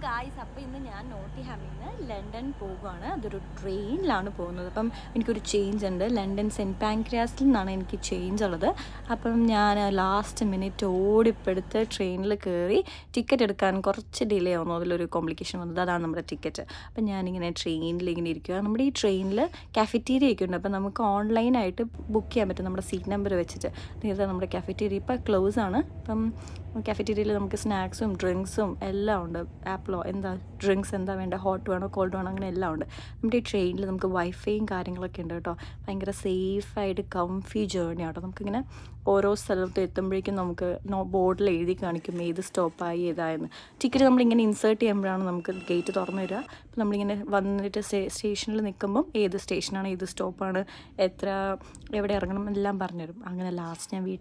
Guys, അപ്പോൾ ഇന്ന് ഞാൻ നോട്ടിഹാമിൽ നിന്ന് ലണ്ടൻ പോകുകയാണ്. അതൊരു ട്രെയിനിലാണ് പോകുന്നത്. അപ്പം എനിക്കൊരു ചേഞ്ച് ഉണ്ട്. ലണ്ടൻ സെൻറ്റ് പാൻക്രിയാസിൽ നിന്നാണ് എനിക്ക് ചേഞ്ച് ഉള്ളത്. അപ്പം ഞാൻ ലാസ്റ്റ് മിനിറ്റ് ഓടിപ്പെടുത്ത് ട്രെയിനിൽ കയറി ടിക്കറ്റ് എടുക്കാൻ കുറച്ച് ഡിലേ ആവുന്നു. അതിലൊരു കോംപ്ലിക്കേഷൻ വന്നത്. അതാണ് നമ്മുടെ ടിക്കറ്റ്. അപ്പം ഞാനിങ്ങനെ ട്രെയിനിൽ ഇങ്ങനെ ഇരിക്കുക. നമ്മുടെ ഈ ട്രെയിനിൽ കാഫറ്റീരിയ ഒക്കെ ഉണ്ട്. അപ്പം നമുക്ക് ഓൺലൈനായിട്ട് ബുക്ക് ചെയ്യാൻ പറ്റും നമ്മുടെ സീറ്റ് നമ്പർ വെച്ചിട്ട്. നേരത്തെ നമ്മുടെ കാഫറ്റീരിയ ഇപ്പോൾ ക്ലോസ് ആണ്. അപ്പം കാഫറ്റീരിയയിൽ നമുക്ക് സ്നാക്സും ഡ്രിങ്ക്സും എല്ലാം ഉണ്ട്. ആപ്പിളോ എന്താ ഡ്രിങ്ക്സ് എന്താ വേണ്ട, ഹോട്ട് വേണോ കോൾഡ് വേണോ, അങ്ങനെ എല്ലാം ഉണ്ട്. നമ്മുടെ ഈ ട്രെയിനിൽ നമുക്ക് വൈഫൈയും കാര്യങ്ങളൊക്കെ ഉണ്ട് കേട്ടോ. ഭയങ്കര സേഫായിട്ട് കംഫി ജേർണി ആട്ടോ. നമുക്കിങ്ങനെ ഓരോ സ്ഥലത്ത് എത്തുമ്പോഴേക്കും നമുക്ക് ബോർഡിൽ എഴുതി കാണിക്കും ഏത് സ്റ്റോപ്പായി ഏതായെന്ന്. ടിക്കറ്റ് നമ്മളിങ്ങനെ ഇൻസേർട്ട് ചെയ്യുമ്പോഴാണ് നമുക്ക് ഗേറ്റ് തുറന്നു തരിക. അപ്പോൾ നമ്മളിങ്ങനെ വന്നിട്ട് സ്റ്റേഷനിൽ നിൽക്കുമ്പം ഏത് സ്റ്റേഷനാണ്, ഏത് സ്റ്റോപ്പാണ്, എവിടെ ഇറങ്ങണം എല്ലാം പറഞ്ഞുതരും. അങ്ങനെ ലാസ്റ്റ് ഞാൻ